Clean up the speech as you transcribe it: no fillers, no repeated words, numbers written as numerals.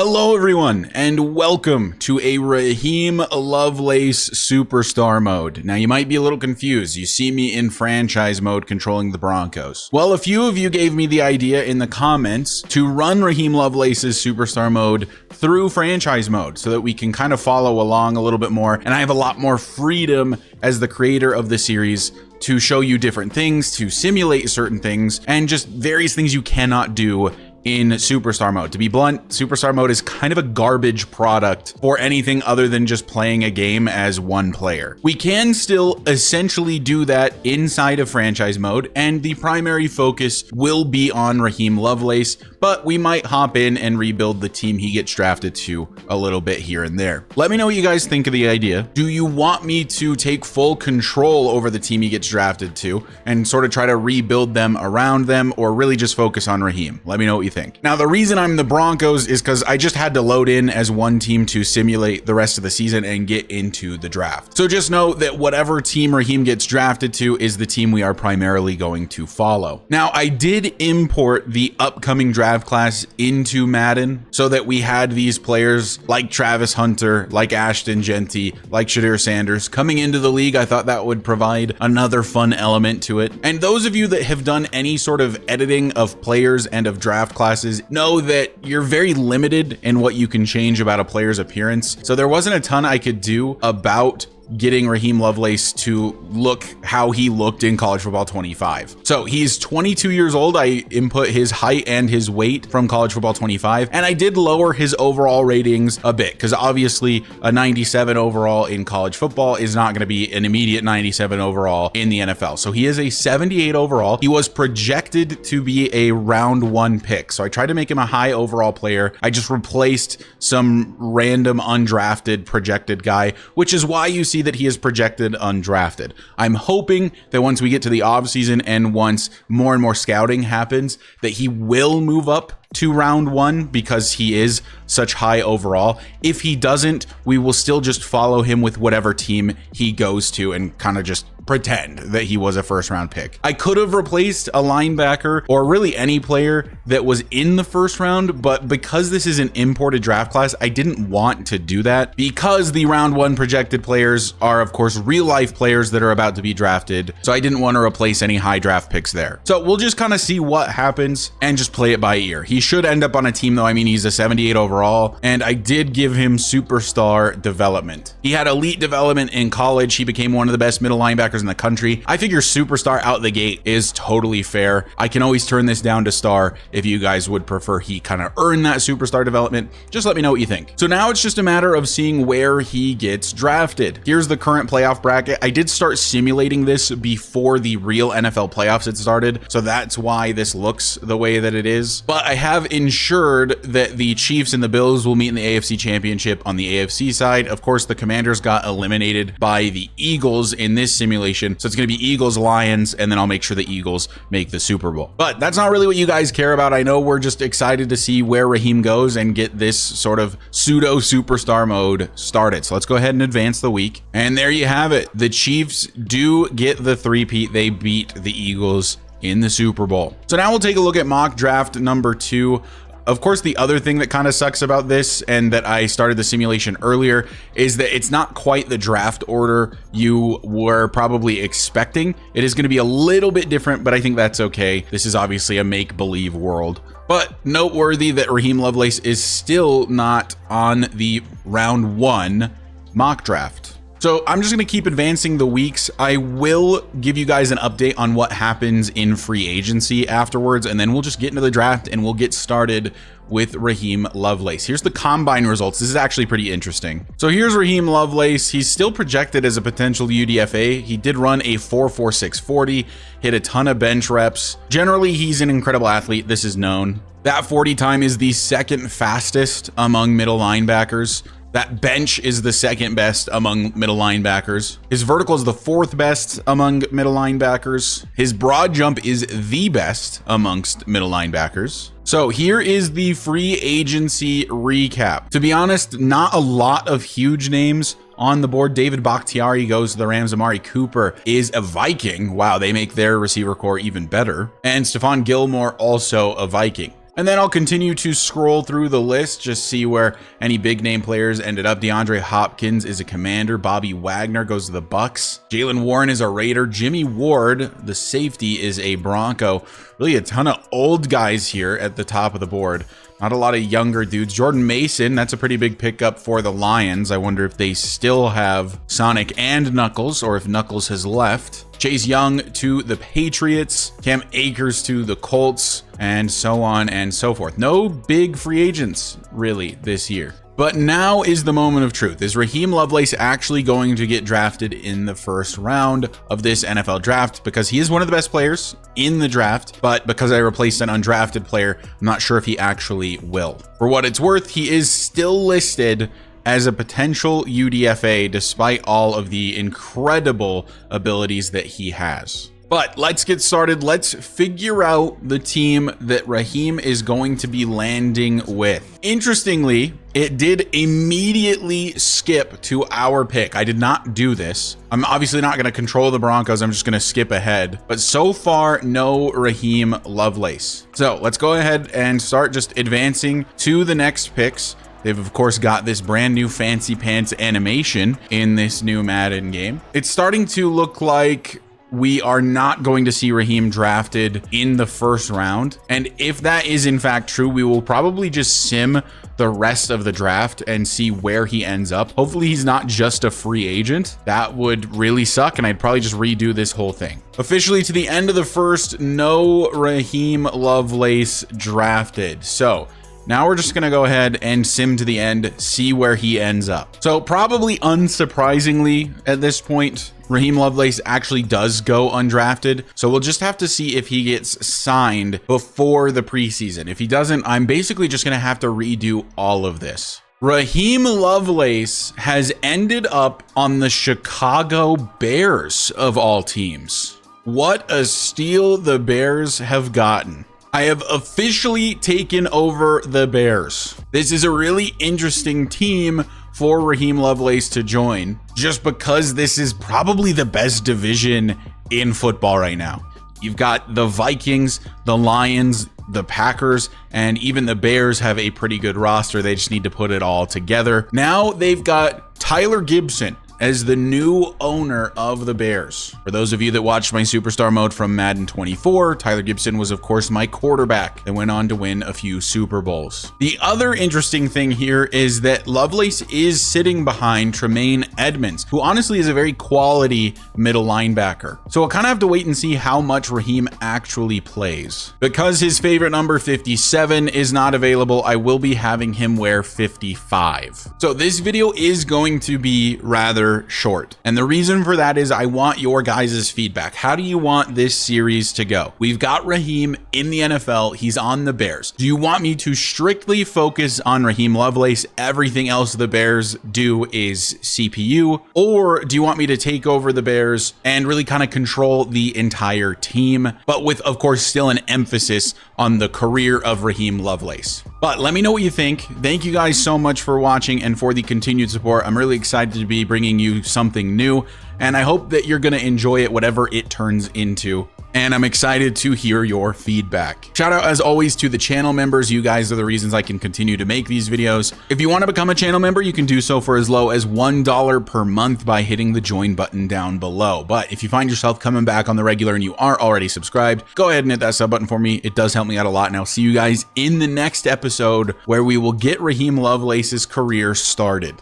Hello everyone, and welcome to a Raheem Lovelace Superstar mode. Now you might be a little confused. You see me in franchise mode controlling the Broncos. Well, a few of you gave me the idea in the comments to run Raheem Lovelace's Superstar mode through franchise mode so that we can kind of follow along a little bit more, and I have a lot more freedom as the creator of the series to show you different things, to simulate certain things, and just various things you cannot do in Superstar mode. To be blunt, Superstar mode is kind of a garbage product for anything other than just playing a game as one player. We can still essentially do that inside of franchise mode, and the primary focus will be on Raheem Lovelace, but we might hop in and rebuild the team he gets drafted to a little bit here and there. Let me know what you guys think of the idea. Do you want me to take full control over the team he gets drafted to and sort of try to rebuild them around them, or really just focus on Raheem? Let me know what you think. Now, the reason I'm the Broncos is because I just had to load in as one team to simulate the rest of the season and get into the draft. So just know that whatever team Raheem gets drafted to is the team we are primarily going to follow. Now, I did import the upcoming draft class into Madden so that we had these players like Travis Hunter, like Ashton Genty, like Shadir Sanders coming into the league. I thought that would provide another fun element to it. And those of you that have done any sort of editing of players and of draft classes know that you're very limited in what you can change about a player's appearance. So there wasn't a ton I could do about getting Raheem Lovelace to look how he looked in College Football 25. So he's 22 years old. I input his height and his weight from College Football 25, and I did lower his overall ratings a bit because obviously a 97 overall in college football is not going to be an immediate 97 overall in the NFL. So he is a 78 overall. He was projected to be a round one pick. So I tried to make him a high overall player. I just replaced some random undrafted projected guy, which is why you see that he is projected undrafted. I'm hoping that once we get to the offseason and once more and more scouting happens, that he will move up to round one because he is such high overall. If he doesn't, we will still just follow him with whatever team he goes to and kind of just pretend that he was a first round pick. I could have replaced a linebacker or really any player that was in the first round, but because this is an imported draft class, I didn't want to do that because the round one projected players are of course real life players that are about to be drafted. So I didn't want to replace any high draft picks there. So we'll just kind of see what happens and just play it by ear. He should end up on a team though. I mean, he's a 78 overall, and I did give him superstar development. He had elite development in college. He became one of the best middle linebackers in the country. I figure superstar out the gate is totally fair. I can always turn this down to star if you guys would prefer he kind of earn that superstar development. Just let me know what you think. So now it's just a matter of seeing where he gets drafted. Here's the current playoff bracket. I did start simulating this before the real NFL playoffs had started, so that's why this looks the way that it is. But I have ensured that the Chiefs and the Bills will meet in the AFC Championship on the AFC side. Of course, the Commanders got eliminated by the Eagles in this simulation, so it's going to be Eagles, Lions, and then I'll make sure the Eagles make the Super Bowl. But that's not really what you guys care about. I know we're just excited to see where Raheem goes and get this sort of pseudo superstar mode started. So let's go ahead and advance the week. And there you have it. The Chiefs do get the three-peat. They beat the Eagles in the Super Bowl. So now we'll take a look at mock draft number 2. Of course, the other thing that kind of sucks about this, and that I started the simulation earlier, is that it's not quite the draft order you were probably expecting. It is going to be a little bit different, but I think that's okay. This is obviously a make-believe world. But noteworthy that Raheem Lovelace is still not on the round 1 mock draft. So I'm just going to keep advancing the weeks. I will give you guys an update on what happens in free agency afterwards, and then we'll just get into the draft and we'll get started with Raheem Lovelace. Here's the combine results. This is actually pretty interesting. So here's Raheem Lovelace. He's still projected as a potential UDFA. He did run a 4.46 40, hit a ton of bench reps. Generally, he's an incredible athlete. This is known. That 40 time is the second fastest among middle linebackers. That bench is the second best among middle linebackers. His vertical is the 4th best among middle linebackers. His broad jump is the best amongst middle linebackers. So here is the free agency recap. To be honest, not a lot of huge names on the board. David Bakhtiari goes to the Rams. Amari Cooper is a Viking. Wow, they make their receiver core even better. And Stephon Gilmore also a Viking. And then I'll continue to scroll through the list, just see where any big name players ended up. DeAndre Hopkins is a Commander. Bobby Wagner goes to the Bucks. Jalen Warren is a Raider. Jimmy Ward, the safety, is a Bronco. Really a ton of old guys here at the top of the board. Not a lot of younger dudes. Jordan Mason, that's a pretty big pickup for the Lions. I wonder if they still have Sonic and Knuckles, or if Knuckles has left. Chase Young to the Patriots, Cam Akers to the Colts, and so on and so forth. No big free agents, really, this year. But now is the moment of truth. Is Raheem Lovelace actually going to get drafted in the first round of this NFL draft? Because he is one of the best players in the draft, but because I replaced an undrafted player, I'm not sure if he actually will. For what it's worth, he is still listed as a potential UDFA despite all of the incredible abilities that he has. But let's get started. Let's figure out the team that Raheem is going to be landing with. Interestingly, it did immediately skip to our pick. I did not do this. I'm obviously not going to control the Broncos. I'm just going to skip ahead. But so far, no Raheem Lovelace. So let's go ahead and start just advancing to the next picks. They've, of course, got this brand new fancy pants animation in this new Madden game. It's starting to look like we are not going to see Raheem drafted in the first round. And if that is in fact true, we will probably just sim the rest of the draft and see where he ends up. Hopefully he's not just a free agent. That would really suck, and I'd probably just redo this whole thing. Officially to the end of the first, no Raheem Lovelace drafted. So now we're just going to go ahead and sim to the end, see where he ends up. So probably unsurprisingly at this point, Raheem Lovelace actually does go undrafted. So we'll just have to see if he gets signed before the preseason. If he doesn't, I'm basically just going to have to redo all of this. Raheem Lovelace has ended up on the Chicago Bears of all teams. What a steal the Bears have gotten. I have officially taken over the Bears. This is a really interesting team for Raheem Lovelace to join, just because this is probably the best division in football right now. You've got the Vikings, the Lions, the Packers, and even the Bears have a pretty good roster. They just need to put it all together. Now they've got Tyler Gibson as the new owner of the Bears. For those of you that watched my Superstar mode from Madden 24, Tyler Gibson was of course my quarterback that went on to win a few Super Bowls. The other interesting thing here is that Lovelace is sitting behind Tremaine Edmonds, who honestly is a very quality middle linebacker. So we'll kind of have to wait and see how much Raheem actually plays. Because his favorite number 57 is not available, I will be having him wear 55. So this video is going to be rather short. And the reason for that is I want your guys' feedback. How do you want this series to go? We've got Raheem in the NFL. He's on the Bears. Do you want me to strictly focus on Raheem Lovelace? Everything else the Bears do is CPU? Or do you want me to take over the Bears and really kind of control the entire team, but with, of course, still an emphasis on the career of Raheem Lovelace? But let me know what you think. Thank you guys so much for watching and for the continued support. I'm really excited to be bringing you something new, and I hope that you're going to enjoy it, whatever it turns into. And I'm excited to hear your feedback. Shout out as always to the channel members. You guys are the reasons I can continue to make these videos. If you want to become a channel member, you can do so for as low as $1 per month by hitting the join button down below. But if you find yourself coming back on the regular and you are already subscribed, go ahead and hit that sub button for me. It does help me out a lot. And I'll see you guys in the next episode where we will get Raheem Lovelace's career started.